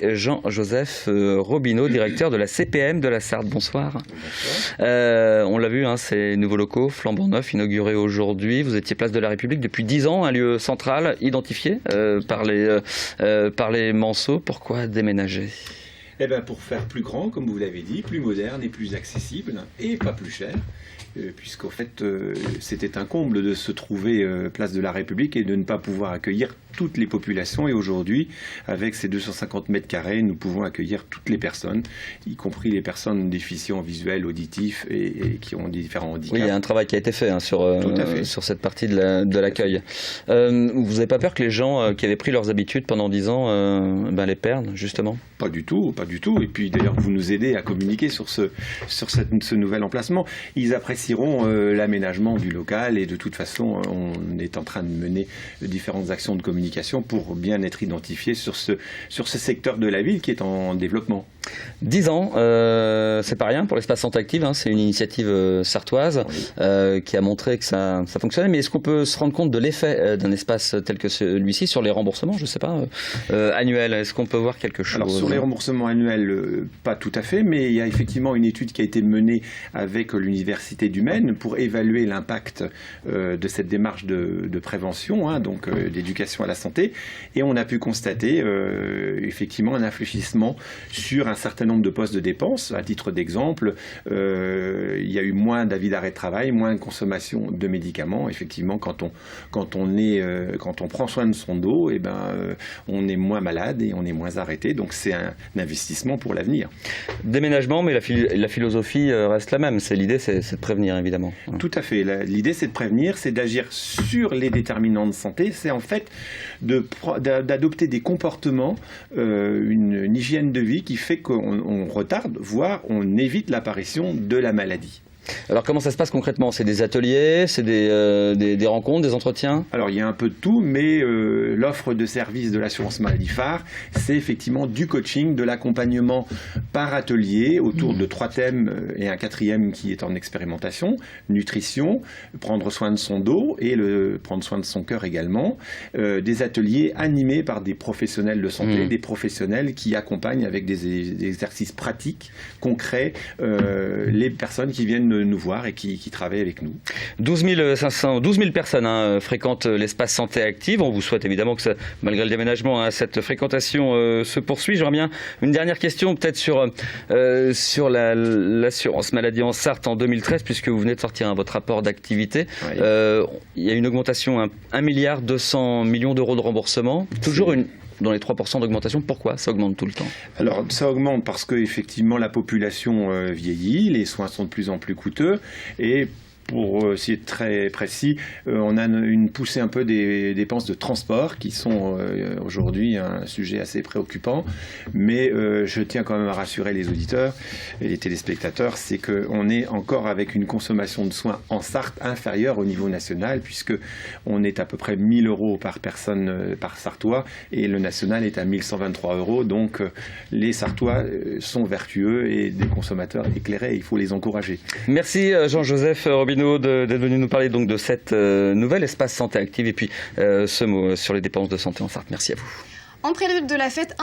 Jean-Joseph Robineau, directeur de la CPM de la Sarthe. Bonsoir. On l'a vu, ces nouveaux locaux flambant neufs inaugurés aujourd'hui. Vous étiez place de la République depuis 10 ans, un lieu central identifié par les Manceaux. Pourquoi déménager ? Pour faire plus grand, comme vous l'avez dit, plus moderne et plus accessible et pas plus cher. Puisqu'en fait, c'était un comble de se trouver place de la République et de ne pas pouvoir accueillir toutes les populations. Et aujourd'hui, avec ces 250 mètres carrés, nous pouvons accueillir toutes les personnes, y compris les personnes déficients visuels, auditifs et qui ont différents handicaps. Oui, il y a un travail qui a été fait sur cette partie de l'accueil. Vous n'avez pas peur que les gens qui avaient pris leurs habitudes pendant 10 ans les perdent, justement ? Pas du tout, pas du tout. Et puis d'ailleurs, vous nous aidez à communiquer sur ce nouvel emplacement. Ils apprécieront l'aménagement du local et de toute façon, on est en train de mener différentes actions de communication pour bien être identifié sur ce secteur de la ville qui est en développement. 10 ans, c'est pas rien pour l'espace Santé Active, c'est une initiative sartoise qui a montré que ça fonctionnait. Mais est-ce qu'on peut se rendre compte de l'effet d'un espace tel que celui-ci sur les remboursements, je ne sais pas, annuels? Est-ce qu'on peut voir quelque chose? Alors sur les remboursements annuels, pas tout à fait, mais il y a effectivement une étude qui a été menée avec l'Université du Maine pour évaluer l'impact de cette démarche de prévention, donc d'éducation à la santé. Et on a pu constater effectivement un infléchissement sur un certain nombre de postes de dépenses. À titre d'exemple, il y a eu moins d'avis d'arrêt de travail, moins de consommation de médicaments. Effectivement, quand on prend soin de son dos, on est moins malade et on est moins arrêté. Donc c'est un investissement pour l'avenir. Déménagement, mais la philosophie reste la même. L'idée, c'est de prévenir, évidemment. Tout à fait. L'idée, c'est de prévenir, c'est d'agir sur les déterminants de santé. C'est en fait d'adopter des comportements, une hygiène de vie qui fait qu'on retarde, voire on évite l'apparition de la maladie. Alors comment ça se passe concrètement? C'est des ateliers, c'est des rencontres, des entretiens? Alors il y a un peu de tout, mais l'offre de services de l'assurance maladie phare, c'est effectivement du coaching, de l'accompagnement par atelier autour de 3 thèmes et un 4e qui est en expérimentation: nutrition, prendre soin de son dos et prendre soin de son cœur également. Des ateliers animés par des professionnels de santé, des professionnels qui accompagnent avec des exercices pratiques, concrets, les personnes qui viennent nous voir et qui travaillent avec nous. 12 000 personnes fréquentent l'espace Santé Active. On vous souhaite évidemment que malgré le déménagement, cette fréquentation se poursuit. J'aurais bien une dernière question peut-être sur l'assurance maladie en Sarthe en 2013, puisque vous venez de sortir votre rapport d'activité. Oui. Il y a une augmentation, 1,2 milliard d'euros de remboursement. Toujours dans les 3% d'augmentation. Pourquoi ça augmente tout le temps? Alors ça augmente parce que effectivement la population vieillit, les soins sont de plus en plus coûteux et pour essayer de très précis, on a une poussée un peu des dépenses de transport qui sont aujourd'hui un sujet assez préoccupant. Mais je tiens quand même à rassurer les auditeurs et les téléspectateurs, c'est qu'on est encore avec une consommation de soins en Sarthe inférieure au niveau national, puisqu'on est à peu près 1 000 € par personne par Sartois et le national est à 1 123 €. Donc les Sartois sont vertueux et des consommateurs éclairés, il faut les encourager. Merci Jean-Joseph Robineau d'être venu nous parler donc de cette nouvel espace Santé Active et puis ce mot sur les dépenses de santé en Sarthe. Merci à vous. En prélude de la fête